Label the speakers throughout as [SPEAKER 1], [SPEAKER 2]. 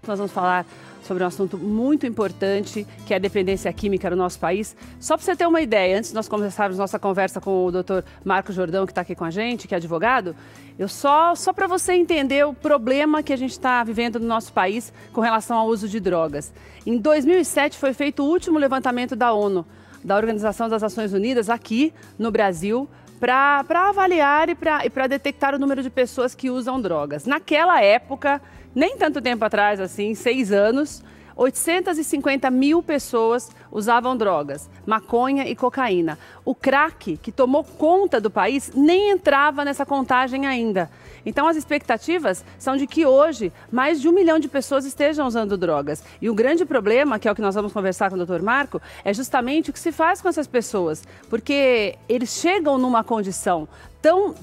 [SPEAKER 1] nós vamos falar sobre um assunto muito importante, que é a dependência química no nosso país. Só para você ter uma ideia, antes de nós começarmos nossa conversa com o Dr. Marco Jordão, que está aqui com a gente, que é advogado, só para você entender o problema que a gente está vivendo no nosso país com relação ao uso de drogas. Em 2007 foi feito o último levantamento da ONU, da Organização das Nações Unidas, aqui no Brasil, para avaliar e para detectar o número de pessoas que usam drogas. Naquela época, nem tanto tempo atrás, assim, 6 anos, 850 mil pessoas usavam drogas, maconha e cocaína. O crack, que tomou conta do país, nem entrava nessa contagem ainda. Então, as expectativas são de que hoje mais de 1 milhão de pessoas estejam usando drogas. E o grande problema, que é o que nós vamos conversar com o Dr. Marco, é justamente o que se faz com essas pessoas. Porque eles chegam numa condição tão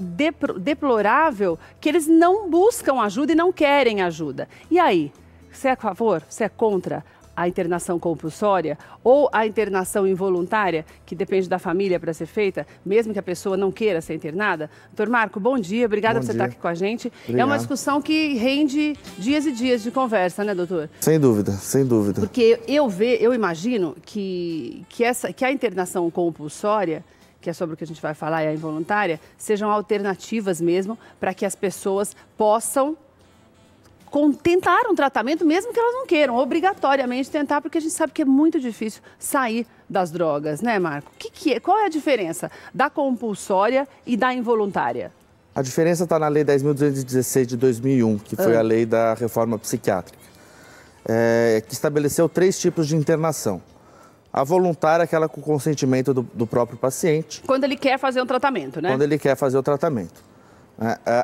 [SPEAKER 1] deplorável que eles não buscam ajuda e não querem ajuda. E aí? Você é a favor? Você é contra a internação compulsória ou a internação involuntária, que depende da família para ser feita, mesmo que a pessoa não queira ser internada? Doutor Marco, bom dia, obrigada por você estar aqui com a gente. Obrigado. É uma discussão que rende dias e dias de conversa, né, doutor?
[SPEAKER 2] Sem dúvida, sem dúvida.
[SPEAKER 1] Porque eu imagino que a internação compulsória, que é sobre o que a gente vai falar, e a involuntária, sejam alternativas mesmo para que as pessoas possam tentar um tratamento, mesmo que elas não queiram, obrigatoriamente tentar, porque a gente sabe que é muito difícil sair das drogas, né, Marco? Qual é a diferença da compulsória e da involuntária?
[SPEAKER 2] A diferença está na Lei 10.216 de 2001, que foi a lei da reforma psiquiátrica, que estabeleceu 3 tipos de internação. A voluntária é aquela com consentimento do próprio paciente.
[SPEAKER 1] Quando ele quer fazer um tratamento, né?
[SPEAKER 2] Quando ele quer fazer o tratamento.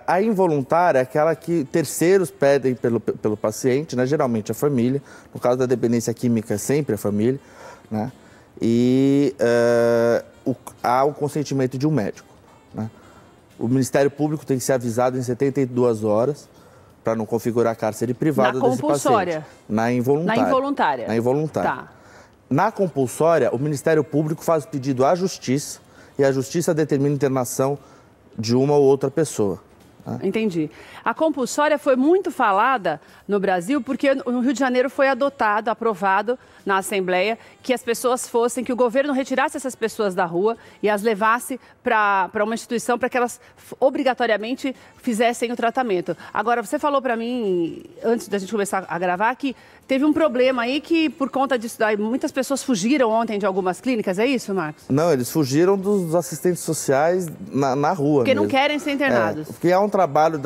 [SPEAKER 2] A involuntária é aquela que terceiros pedem pelo paciente, né? Geralmente a família. No caso da dependência química, é sempre a família, né? E há o consentimento de um médico, né? O Ministério Público tem que ser avisado em 72 horas para não configurar cárcere privado desse paciente. Na involuntária.
[SPEAKER 1] Na involuntária.
[SPEAKER 2] Na involuntária.
[SPEAKER 1] Tá.
[SPEAKER 2] Na compulsória, o Ministério Público faz o pedido à Justiça e a Justiça determina a internação de uma ou outra pessoa.
[SPEAKER 1] Entendi. A compulsória foi muito falada no Brasil porque no Rio de Janeiro foi aprovado na Assembleia que as pessoas que o governo retirasse essas pessoas da rua e as levasse para uma instituição para que elas obrigatoriamente fizessem o tratamento. Agora, você falou para mim, antes da gente começar a gravar, que teve um problema aí que, por conta disso, muitas pessoas fugiram ontem de algumas clínicas, é isso, Marcos?
[SPEAKER 2] Não, eles fugiram dos assistentes sociais na rua.
[SPEAKER 1] Porque
[SPEAKER 2] mesmo.
[SPEAKER 1] Não querem ser internados.
[SPEAKER 2] Porque há um trabalho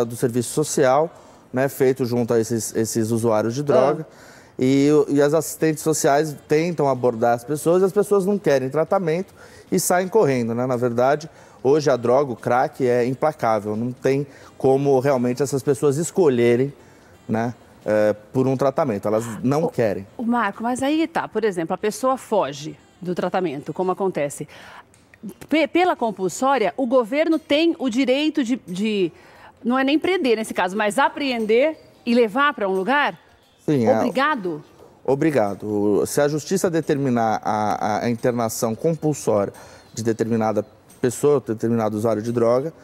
[SPEAKER 2] do serviço social, né, feito junto a esses usuários de droga. E as assistentes sociais tentam abordar as pessoas não querem tratamento e saem correndo, né? Na verdade, hoje a droga, o crack, é implacável. Não tem como realmente essas pessoas escolherem, né, por um tratamento. Elas não querem.
[SPEAKER 1] Marco, mas aí tá, por exemplo, a pessoa foge do tratamento, como acontece. Pela compulsória, o governo tem o direito de não é nem prender nesse caso, mas apreender e levar para um lugar?
[SPEAKER 2] Sim,
[SPEAKER 1] obrigado?
[SPEAKER 2] Obrigado. Se a Justiça determinar a internação compulsória de determinada pessoa, determinado usuário de droga,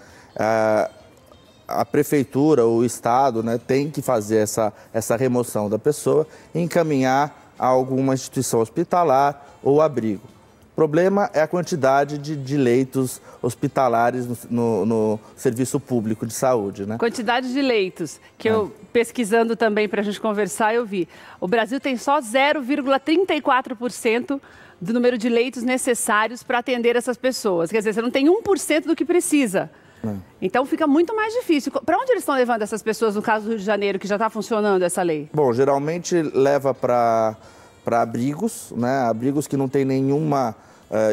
[SPEAKER 2] a Prefeitura, o Estado, né, tem que fazer essa remoção da pessoa e encaminhar a alguma instituição hospitalar ou abrigo. O problema é a quantidade de leitos hospitalares no serviço público de saúde, né?
[SPEAKER 1] Quantidade de leitos, que eu, pesquisando também para a gente conversar, eu vi. O Brasil tem só 0,34% do número de leitos necessários para atender essas pessoas. Quer dizer, você não tem 1% do que precisa. Então fica muito mais difícil. Para onde eles estão levando essas pessoas, no caso do Rio de Janeiro, que já está funcionando essa lei?
[SPEAKER 2] Bom, geralmente leva para abrigos, né? Abrigos que não tem nenhuma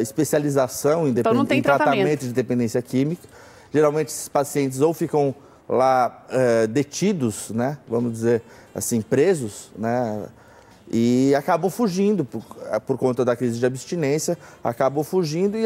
[SPEAKER 2] especialização em tratamento de dependência química. Geralmente esses pacientes ou ficam lá detidos, né? Vamos dizer assim, presos, né? E acabam fugindo por conta da crise de abstinência, acabam fugindo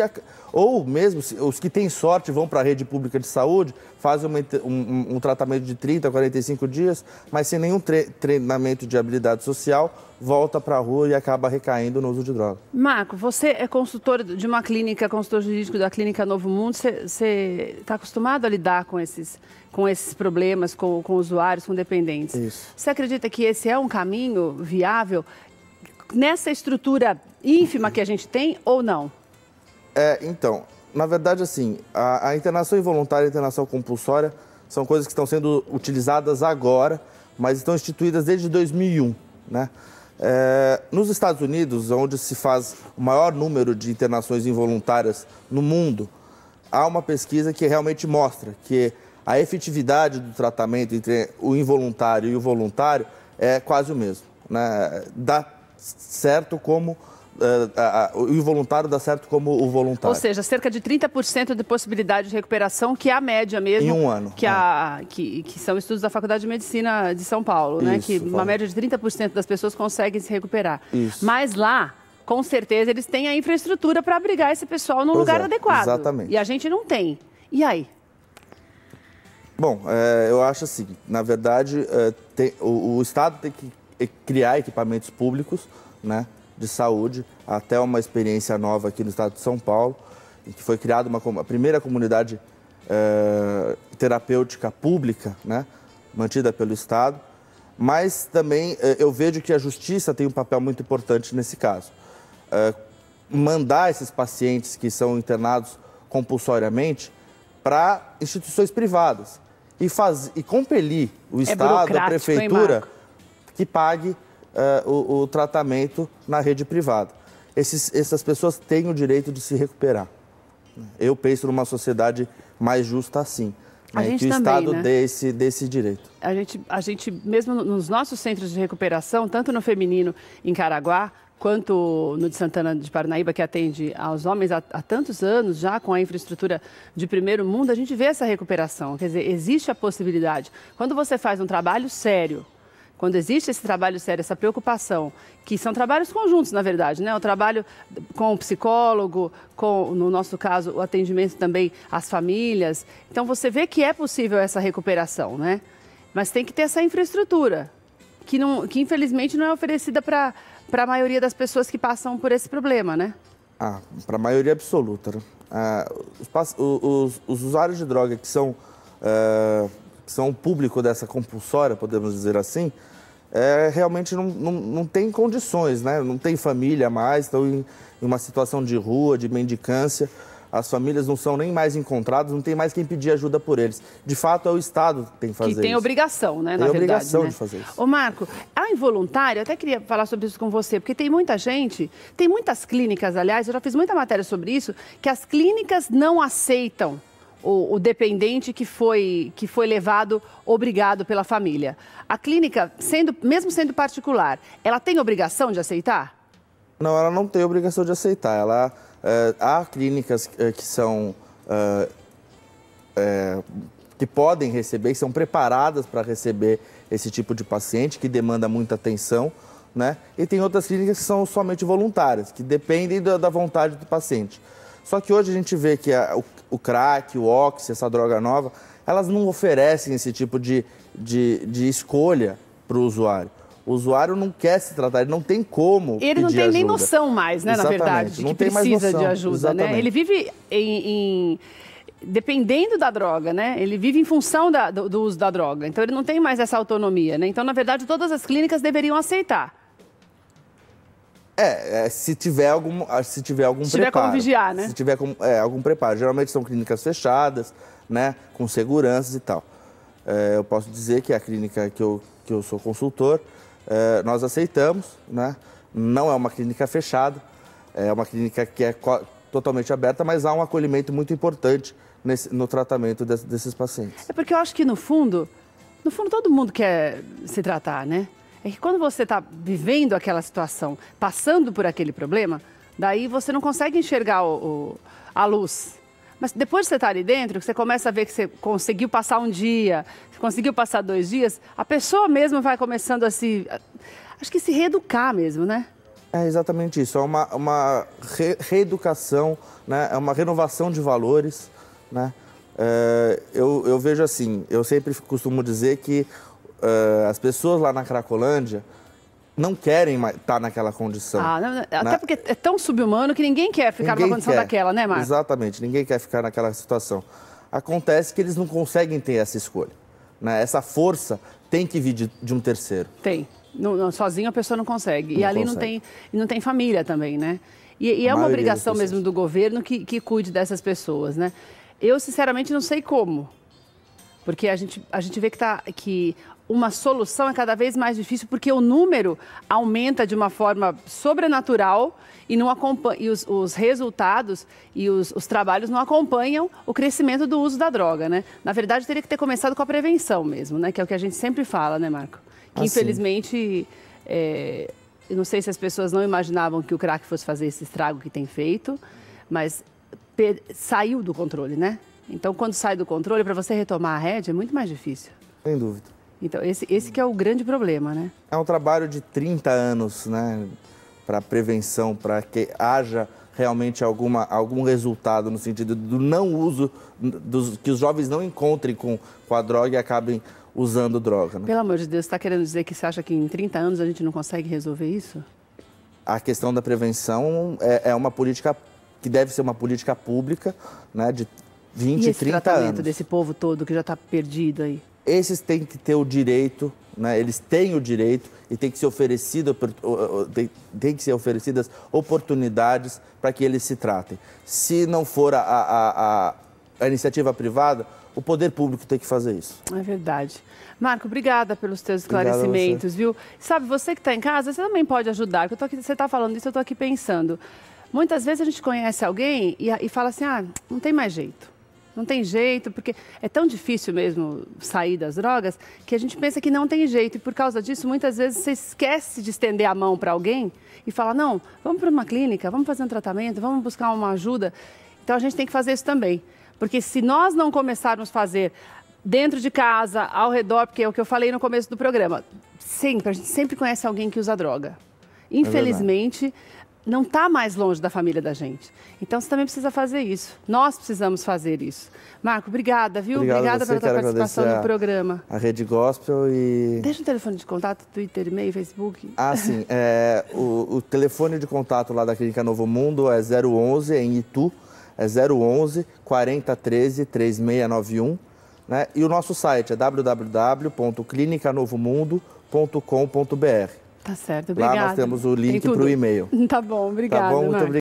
[SPEAKER 2] ou mesmo os que têm sorte vão para a rede pública de saúde, fazem um tratamento de 30 a 45 dias, mas sem nenhum treinamento de habilidade social, volta para a rua e acaba recaindo no uso de droga.
[SPEAKER 1] Marco, você é consultor de uma clínica, consultor jurídico da Clínica Novo Mundo. Você está acostumado a lidar com esses problemas, com usuários, com dependentes.
[SPEAKER 2] Isso.
[SPEAKER 1] Você acredita que esse é um caminho viável nessa estrutura ínfima que a gente tem ou não?
[SPEAKER 2] Então, na verdade, assim, a internação involuntária e a internação compulsória são coisas que estão sendo utilizadas agora, mas estão instituídas desde 2001, né? Nos Estados Unidos, onde se faz o maior número de internações involuntárias no mundo, há uma pesquisa que realmente mostra que a efetividade do tratamento entre o involuntário e o voluntário é quase o mesmo, né? Dá certo como... o involuntário dá certo como o voluntário.
[SPEAKER 1] Ou seja, cerca de 30% de possibilidade de recuperação, que é a média mesmo.
[SPEAKER 2] Em um ano.
[SPEAKER 1] Que são estudos da Faculdade de Medicina de São Paulo, né? Que uma média de 30% das pessoas conseguem se recuperar.
[SPEAKER 2] Isso.
[SPEAKER 1] Mas lá, com certeza, eles têm a infraestrutura para abrigar esse pessoal no lugar adequado.
[SPEAKER 2] Exatamente.
[SPEAKER 1] E a gente não tem. E aí?
[SPEAKER 2] Bom, eu acho assim, na verdade, o Estado tem que criar equipamentos públicos, né, de saúde, até uma experiência nova aqui no estado de São Paulo, em que foi criada a primeira comunidade terapêutica pública, né, mantida pelo Estado, mas também eu vejo que a Justiça tem um papel muito importante nesse caso. Mandar esses pacientes que são internados compulsoriamente para instituições privadas e compelir o Estado, a Prefeitura, que pague o tratamento na rede privada. Essas pessoas têm o direito de se recuperar. Eu penso numa sociedade mais justa assim, né, que o Estado dê esse direito.
[SPEAKER 1] A gente, mesmo nos nossos centros de recuperação, tanto no feminino em Caraguá, quanto no de Santana de Parnaíba, que atende aos homens há tantos anos, já com a infraestrutura de primeiro mundo, a gente vê essa recuperação. Quer dizer, existe a possibilidade. Quando você faz um trabalho sério, quando existe esse trabalho sério, essa preocupação, que são trabalhos conjuntos, na verdade, né? O trabalho com o psicólogo, no nosso caso, o atendimento também às famílias. Então, você vê que é possível essa recuperação, né? Mas tem que ter essa infraestrutura, que infelizmente não é oferecida para a maioria das pessoas que passam por esse problema, né?
[SPEAKER 2] Para a maioria absoluta, né? Os usuários de droga que são o público dessa compulsória, podemos dizer assim, realmente não tem condições, né? Não tem família mais, estão em uma situação de rua, de mendicância. As famílias não são nem mais encontradas, não tem mais quem pedir ajuda por eles. De fato, é o Estado que tem que fazer isso.
[SPEAKER 1] Que tem obrigação, né, na verdade.
[SPEAKER 2] Tem obrigação,
[SPEAKER 1] né,
[SPEAKER 2] de fazer isso.
[SPEAKER 1] Ô, Marco, a involuntária, eu até queria falar sobre isso com você, porque tem muita gente, tem muitas clínicas, aliás, eu já fiz muita matéria sobre isso, que as clínicas não aceitam o dependente que foi levado, obrigado pela família. A clínica, mesmo sendo particular, ela tem obrigação de aceitar?
[SPEAKER 2] Não, ela não tem obrigação de aceitar. Há clínicas que são que podem receber, que são preparadas para receber esse tipo de paciente, que demanda muita atenção, né? E tem outras clínicas que são somente voluntárias, que dependem da vontade do paciente. Só que hoje a gente vê que o crack, o oxi, essa droga nova, elas não oferecem esse tipo de escolha para o usuário. O usuário não quer se tratar, ele não tem como pedir ajuda. Ele não tem nem
[SPEAKER 1] noção mais, né,
[SPEAKER 2] Exatamente,
[SPEAKER 1] na verdade, de
[SPEAKER 2] não
[SPEAKER 1] que
[SPEAKER 2] tem mais
[SPEAKER 1] precisa
[SPEAKER 2] noção.
[SPEAKER 1] de ajuda,
[SPEAKER 2] Exatamente.
[SPEAKER 1] né? Ele vive dependendo da droga, né? Ele vive em função do uso da droga. Então, ele não tem mais essa autonomia, né? Então, na verdade, todas as clínicas deveriam aceitar.
[SPEAKER 2] Se tiver algum preparo. Se tiver
[SPEAKER 1] como vigiar, né?
[SPEAKER 2] Se tiver algum preparo. Geralmente são clínicas fechadas, né? Com seguranças e tal. Eu posso dizer que a clínica que eu sou consultor, nós aceitamos, né? Não é uma clínica fechada, é uma clínica que é totalmente aberta, mas há um acolhimento muito importante no tratamento desses pacientes.
[SPEAKER 1] É porque eu acho que, no fundo, todo mundo quer se tratar, né? É que quando você está vivendo aquela situação, passando por aquele problema, daí você não consegue enxergar a luz. Mas depois de você estar ali dentro, você começa a ver que você conseguiu passar um dia, conseguiu passar 2 dias, a pessoa mesmo vai começando a se reeducar mesmo, né?
[SPEAKER 2] É exatamente isso, é uma reeducação, né? É uma renovação de valores, né? Eu vejo assim, eu sempre costumo dizer que as pessoas lá na Cracolândia, não querem estar naquela condição.
[SPEAKER 1] Até porque é tão subhumano que ninguém quer ficar numa condição daquela, né, Marco?
[SPEAKER 2] Exatamente, ninguém quer ficar naquela situação. Acontece que eles não conseguem ter essa escolha, né? Essa força tem que vir de um terceiro.
[SPEAKER 1] Tem. Sozinho a pessoa não consegue. E ali não tem família também, né? E é uma obrigação mesmo do governo que cuide dessas pessoas, né? Eu, sinceramente, não sei como. Porque a gente vê que uma solução é cada vez mais difícil, porque o número aumenta de uma forma sobrenatural e não acompanha, e os resultados e os trabalhos não acompanham o crescimento do uso da droga, né? Na verdade, teria que ter começado com a prevenção mesmo, né? Que é o que a gente sempre fala, né, Marco? Que, infelizmente, eu não sei se as pessoas não imaginavam que o crack fosse fazer esse estrago que tem feito, mas saiu do controle, né? Então, quando sai do controle, para você retomar a rédea, é muito mais difícil.
[SPEAKER 2] Sem dúvida.
[SPEAKER 1] Então, esse que é o grande problema, né?
[SPEAKER 2] É um trabalho de 30 anos, né, para prevenção, para que haja realmente algum resultado no sentido do não uso, que os jovens não encontrem com a droga e acabem usando droga. Né?
[SPEAKER 1] Pelo amor de Deus, você está querendo dizer que você acha que em 30 anos a gente não consegue resolver isso?
[SPEAKER 2] A questão da prevenção é uma política que deve ser uma política pública, né, de 20,
[SPEAKER 1] e esse
[SPEAKER 2] 30
[SPEAKER 1] tratamento
[SPEAKER 2] anos.
[SPEAKER 1] Desse povo todo que já está perdido aí?
[SPEAKER 2] Esses têm que ter o direito, né, eles têm o direito e tem que ser oferecidas oportunidades para que eles se tratem. Se não for a iniciativa privada, o poder público tem que fazer isso.
[SPEAKER 1] É verdade. Marco, obrigada pelos teus esclarecimentos, viu? Sabe, você que está em casa, você também pode ajudar. Você está falando isso, eu estou aqui pensando. Muitas vezes a gente conhece alguém e fala assim, não tem mais jeito. Não tem jeito, porque é tão difícil mesmo sair das drogas que a gente pensa que não tem jeito. E por causa disso, muitas vezes você esquece de estender a mão para alguém e fala, não, vamos para uma clínica, vamos fazer um tratamento, vamos buscar uma ajuda. Então a gente tem que fazer isso também. Porque se nós não começarmos a fazer dentro de casa, ao redor, porque é o que eu falei no começo do programa, a gente sempre conhece alguém que usa droga. Infelizmente, não está mais longe da família da gente. Então, você também precisa fazer isso. Nós precisamos fazer isso. Marco, obrigada, viu? Obrigada pela tua participação no programa.
[SPEAKER 2] A Rede Gospel e...
[SPEAKER 1] Deixa o telefone de contato, Twitter, e-mail, Facebook.
[SPEAKER 2] Sim. O telefone de contato lá da Clínica Novo Mundo é 011, em Itu. É 011 4013 3691. Né? E o nosso site é www.clinicanovomundo.com.br.
[SPEAKER 1] Tá certo, obrigada.
[SPEAKER 2] Lá nós temos o link para o e-mail.
[SPEAKER 1] Tá bom, obrigada.
[SPEAKER 2] Tá bom, muito obrigado.